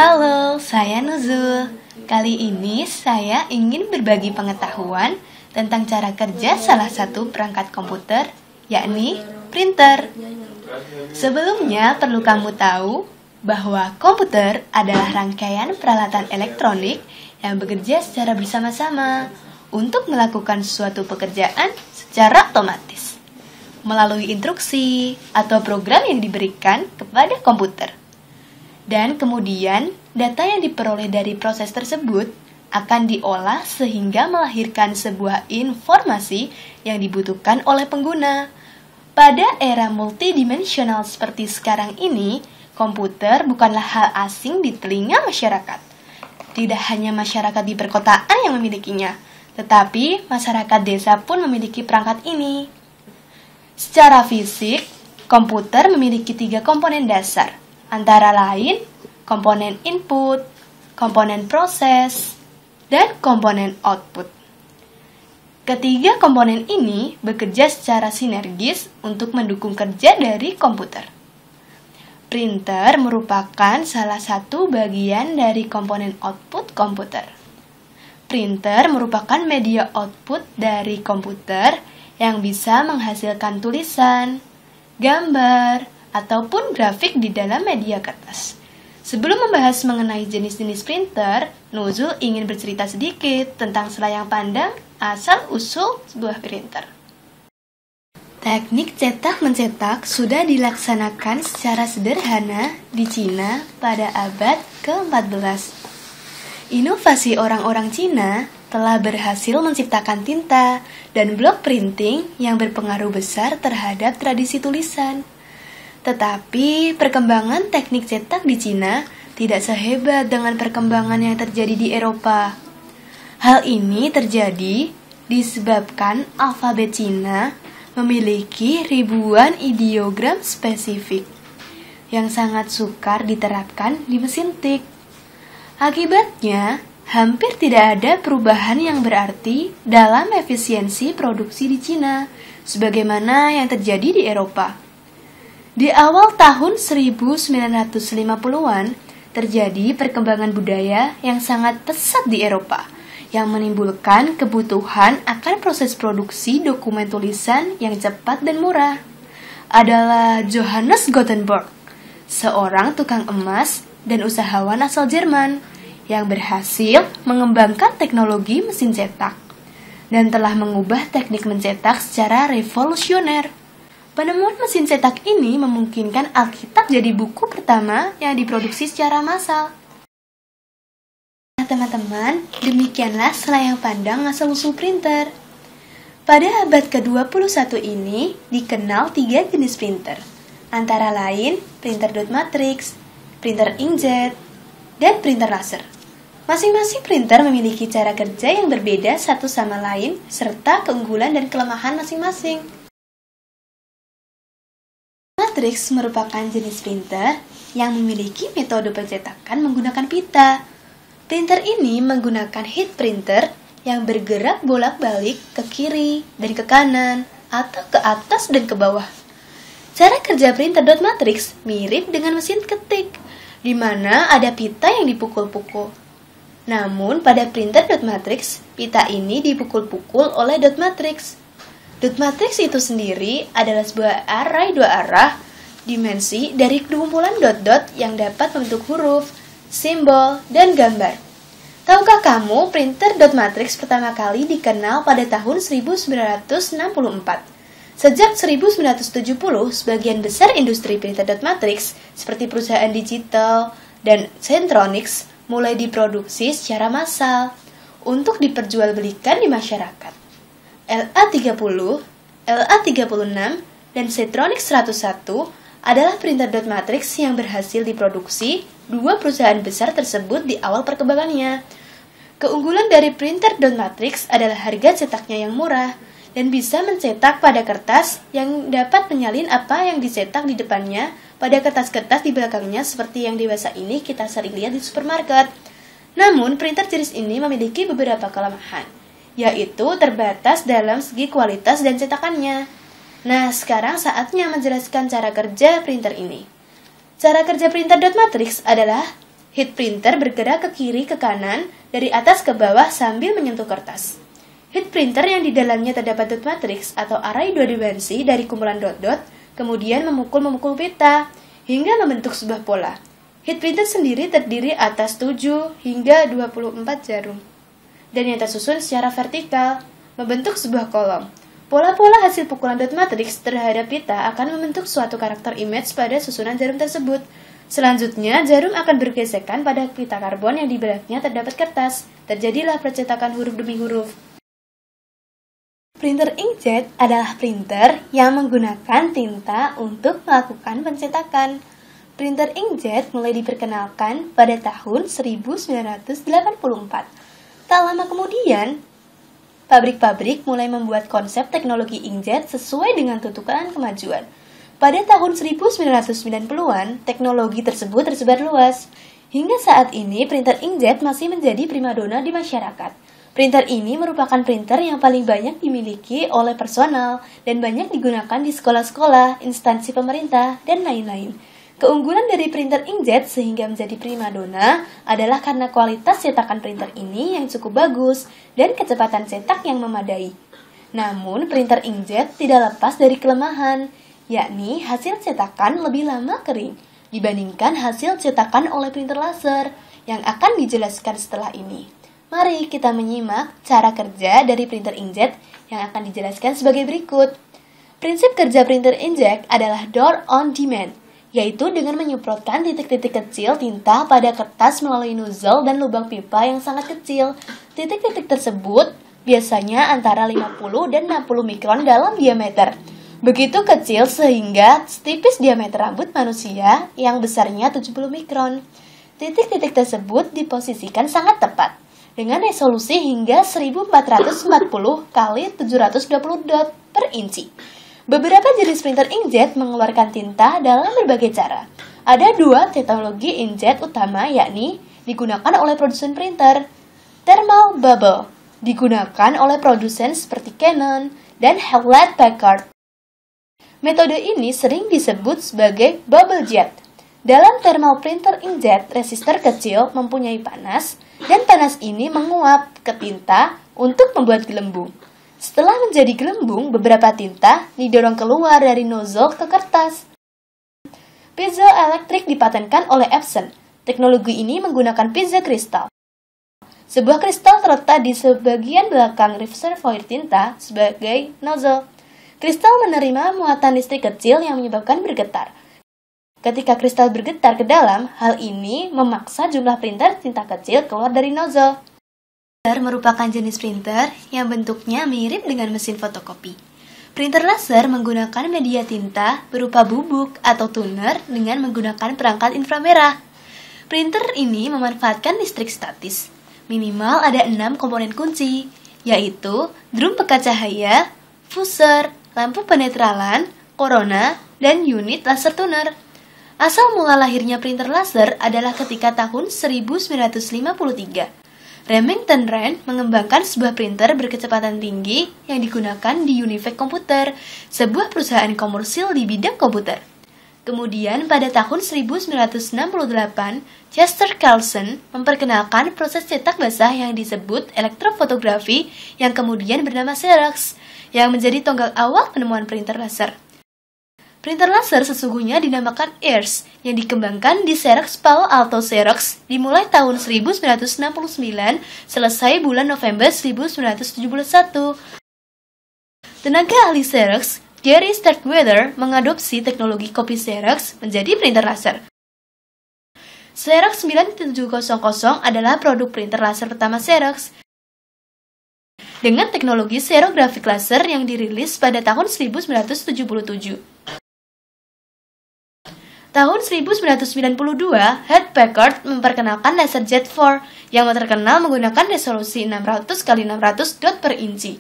Halo, saya Nuzul. Kali ini saya ingin berbagi pengetahuan tentang cara kerja salah satu perangkat komputer, yakni printer. Sebelumnya perlu kamu tahu bahwa komputer adalah rangkaian peralatan elektronik yang bekerja secara bersama-sama untuk melakukan suatu pekerjaan secara otomatis melalui instruksi atau program yang diberikan kepada komputer. Dan kemudian, data yang diperoleh dari proses tersebut akan diolah sehingga melahirkan sebuah informasi yang dibutuhkan oleh pengguna. Pada era multidimensional seperti sekarang ini, komputer bukanlah hal asing di telinga masyarakat. Tidak hanya masyarakat di perkotaan yang memilikinya, tetapi masyarakat desa pun memiliki perangkat ini. Secara fisik, komputer memiliki 3 komponen dasar, antara lain komponen input, komponen proses, dan komponen output. Ketiga komponen ini bekerja secara sinergis untuk mendukung kerja dari komputer. Printer merupakan salah satu bagian dari komponen output komputer. Printer merupakan media output dari komputer yang bisa menghasilkan tulisan, gambar, ataupun grafik di dalam media kertas. Sebelum membahas mengenai jenis-jenis printer, Nuzul ingin bercerita sedikit tentang selayang pandang asal-usul sebuah printer. Teknik cetak-mencetak sudah dilaksanakan secara sederhana di Cina pada abad ke-14. Inovasi orang-orang Cina telah berhasil menciptakan tinta dan blok printing yang berpengaruh besar terhadap tradisi tulisan. Tetapi perkembangan teknik cetak di Cina tidak sehebat dengan perkembangan yang terjadi di Eropa. Hal ini terjadi disebabkan alfabet Cina memiliki ribuan ideogram spesifik yang sangat sukar diterapkan di mesin tik. Akibatnya, hampir tidak ada perubahan yang berarti dalam efisiensi produksi di Cina, sebagaimana yang terjadi di Eropa. Di awal tahun 1950-an, terjadi perkembangan budaya yang sangat pesat di Eropa, yang menimbulkan kebutuhan akan proses produksi dokumen tulisan yang cepat dan murah. Adalah Johannes Gutenberg, seorang tukang emas dan usahawan asal Jerman, yang berhasil mengembangkan teknologi mesin cetak, dan telah mengubah teknik mencetak secara revolusioner. Penemuan mesin cetak ini memungkinkan Alkitab jadi buku pertama yang diproduksi secara massal. Nah, teman-teman, demikianlah selayang pandang asal-usul printer. Pada abad ke-21 ini, dikenal 3 jenis printer, antara lain printer dot matrix, printer inkjet, dan printer laser. Masing-masing printer memiliki cara kerja yang berbeda satu sama lain, serta keunggulan dan kelemahan masing-masing. Matrix merupakan jenis printer yang memiliki metode pencetakan menggunakan pita. Printer ini menggunakan heat printer yang bergerak bolak-balik ke kiri dan ke kanan atau ke atas dan ke bawah. Cara kerja printer dot matrix mirip dengan mesin ketik, di mana ada pita yang dipukul-pukul. Namun pada printer dot matrix, pita ini dipukul-pukul oleh dot matrix. Dot matrix itu sendiri adalah sebuah array 2 arah dimensi dari kumpulan dot-dot yang dapat membentuk huruf, simbol, dan gambar. Tahukah kamu printer dot matrix pertama kali dikenal pada tahun 1964? Sejak 1970, sebagian besar industri printer dot matrix seperti perusahaan digital dan Centronics mulai diproduksi secara massal untuk diperjualbelikan di masyarakat. LA30, LA36, dan Centronics 101 adalah printer dot matrix yang berhasil diproduksi 2 perusahaan besar tersebut di awal perkembangannya. Keunggulan dari printer dot matrix adalah harga cetaknya yang murah dan bisa mencetak pada kertas yang dapat menyalin apa yang dicetak di depannya pada kertas-kertas di belakangnya seperti yang dewasa ini kita sering lihat di supermarket. Namun, printer jenis ini memiliki beberapa kelemahan, yaitu terbatas dalam segi kualitas dan cetakannya. Nah, sekarang saatnya menjelaskan cara kerja printer ini. Cara kerja printer dot matrix adalah Heat printer bergerak ke kiri ke kanan, dari atas ke bawah sambil menyentuh kertas. Heat printer yang di dalamnya terdapat dot matrix atau array dua dimensi dari kumpulan dot-dot, kemudian memukul pita, hingga membentuk sebuah pola. Heat printer sendiri terdiri atas 7 hingga 24 jarum, dan yang tersusun secara vertikal, membentuk sebuah kolom. Pola-pola hasil pukulan dot matrix terhadap pita akan membentuk suatu karakter image pada susunan jarum tersebut. Selanjutnya, jarum akan bergesekan pada pita karbon yang di belakangnya terdapat kertas. Terjadilah percetakan huruf demi huruf. Printer inkjet adalah printer yang menggunakan tinta untuk melakukan pencetakan. Printer inkjet mulai diperkenalkan pada tahun 1984. Tak lama kemudian, pabrik-pabrik mulai membuat konsep teknologi inkjet sesuai dengan tuntutan kemajuan. Pada tahun 1990-an, teknologi tersebut tersebar luas. Hingga saat ini, printer inkjet masih menjadi primadona di masyarakat. Printer ini merupakan printer yang paling banyak dimiliki oleh personal dan banyak digunakan di sekolah-sekolah, instansi pemerintah, dan lain-lain. Keunggulan dari printer inkjet sehingga menjadi primadona adalah karena kualitas cetakan printer ini yang cukup bagus dan kecepatan cetak yang memadai. Namun, printer inkjet tidak lepas dari kelemahan, yakni hasil cetakan lebih lama kering dibandingkan hasil cetakan oleh printer laser yang akan dijelaskan setelah ini. Mari kita menyimak cara kerja dari printer inkjet yang akan dijelaskan sebagai berikut. Prinsip kerja printer inkjet adalah door on demand, yaitu dengan menyemprotkan titik-titik kecil tinta pada kertas melalui nozzle dan lubang pipa yang sangat kecil. Titik-titik tersebut biasanya antara 50 dan 60 mikron dalam diameter. Begitu kecil sehingga setipis diameter rambut manusia yang besarnya 70 mikron. Titik-titik tersebut diposisikan sangat tepat, dengan resolusi hingga 1440 x 720 dot per inci. Beberapa jenis printer inkjet mengeluarkan tinta dalam berbagai cara. Ada dua teknologi inkjet utama, yakni digunakan oleh produsen printer. Thermal bubble digunakan oleh produsen seperti Canon dan Hewlett-Packard. Metode ini sering disebut sebagai bubble jet. Dalam thermal printer inkjet, resistor kecil mempunyai panas, dan panas ini menguap ke tinta untuk membuat gelembung. Setelah menjadi gelembung, beberapa tinta didorong keluar dari nozzle ke kertas. Piezoelektrik dipatenkan oleh Epson. Teknologi ini menggunakan piezo kristal. Sebuah kristal terletak di sebagian belakang reservoir tinta sebagai nozzle. Kristal menerima muatan listrik kecil yang menyebabkan bergetar. Ketika kristal bergetar ke dalam, hal ini memaksa jumlah printer tinta kecil keluar dari nozzle. Printer merupakan jenis printer yang bentuknya mirip dengan mesin fotokopi. Printer laser menggunakan media tinta berupa bubuk atau tuner dengan menggunakan perangkat inframerah. Printer ini memanfaatkan listrik statis. Minimal ada 6 komponen kunci, yaitu drum pekat cahaya, fusor, lampu penetralan, corona, dan unit laser tuner. Asal mula lahirnya printer laser adalah ketika tahun 1953. Remington Rand mengembangkan sebuah printer berkecepatan tinggi yang digunakan di Univac Computer, sebuah perusahaan komersil di bidang komputer. Kemudian pada tahun 1968, Chester Carlson memperkenalkan proses cetak basah yang disebut elektrofotografi yang kemudian bernama Xerox, yang menjadi tonggak awal penemuan printer laser. Printer laser sesungguhnya dinamakan EARS, yang dikembangkan di Xerox Palo Alto Xerox dimulai tahun 1969, selesai bulan November 1971. Tenaga ahli Xerox, Gary Starkweather, mengadopsi teknologi kopi Xerox menjadi printer laser. Xerox 9700 adalah produk printer laser pertama Xerox, dengan teknologi serographic laser yang dirilis pada tahun 1977. Tahun 1992, Hewlett-Packard memperkenalkan LaserJet 4 yang terkenal menggunakan resolusi 600 x 600 dot per inci.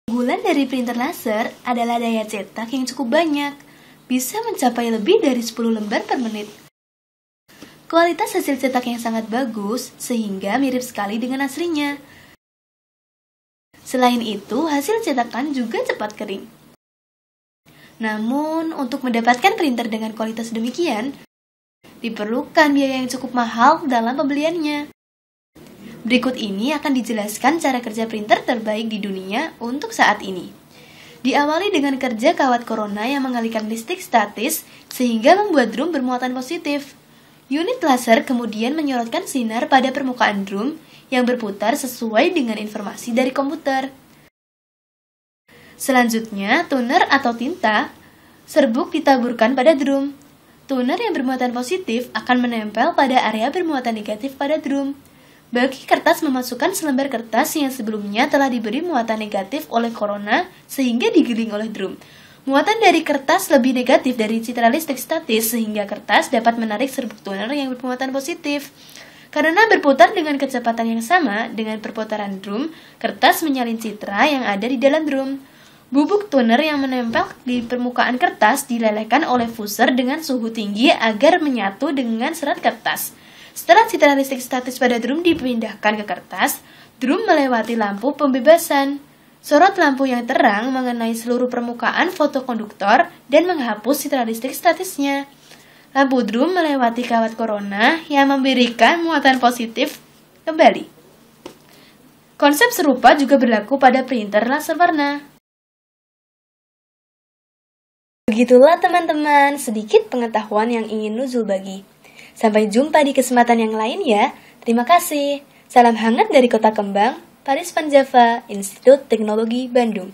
Keunggulan dari printer laser adalah daya cetak yang cukup banyak, bisa mencapai lebih dari 10 lembar per menit. Kualitas hasil cetak yang sangat bagus, sehingga mirip sekali dengan aslinya. Selain itu, hasil cetakan juga cepat kering. Namun, untuk mendapatkan printer dengan kualitas demikian, Diperlukan biaya yang cukup mahal dalam pembeliannya. Berikut ini akan dijelaskan cara kerja printer terbaik di dunia untuk saat ini. Diawali dengan kerja kawat corona yang mengalirkan listrik statis sehingga membuat drum bermuatan positif. Unit laser kemudian menyorotkan sinar pada permukaan drum yang berputar sesuai dengan informasi dari komputer. Selanjutnya, toner atau tinta serbuk ditaburkan pada drum. Toner yang bermuatan positif akan menempel pada area bermuatan negatif pada drum. Bagi kertas memasukkan selembar kertas yang sebelumnya telah diberi muatan negatif oleh corona sehingga digiling oleh drum. Muatan dari kertas lebih negatif dari citra listrik statis sehingga kertas dapat menarik serbuk toner yang bermuatan positif. Karena berputar dengan kecepatan yang sama dengan perputaran drum, kertas menyalin citra yang ada di dalam drum. Bubuk toner yang menempel di permukaan kertas dilelehkan oleh fuser dengan suhu tinggi agar menyatu dengan serat kertas. Setelah citra listrik statis pada drum dipindahkan ke kertas, drum melewati lampu pembebasan. Sorot lampu yang terang mengenai seluruh permukaan fotokonduktor dan menghapus citra listrik statisnya. Lampu drum melewati kawat corona yang memberikan muatan positif kembali. Konsep serupa juga berlaku pada printer laser warna. Begitulah teman-teman, sedikit pengetahuan yang ingin Nuzul bagi. Sampai jumpa di kesempatan yang lain ya. Terima kasih. Salam hangat dari Kota Kembang, Paris Van Java, Institut Teknologi Bandung.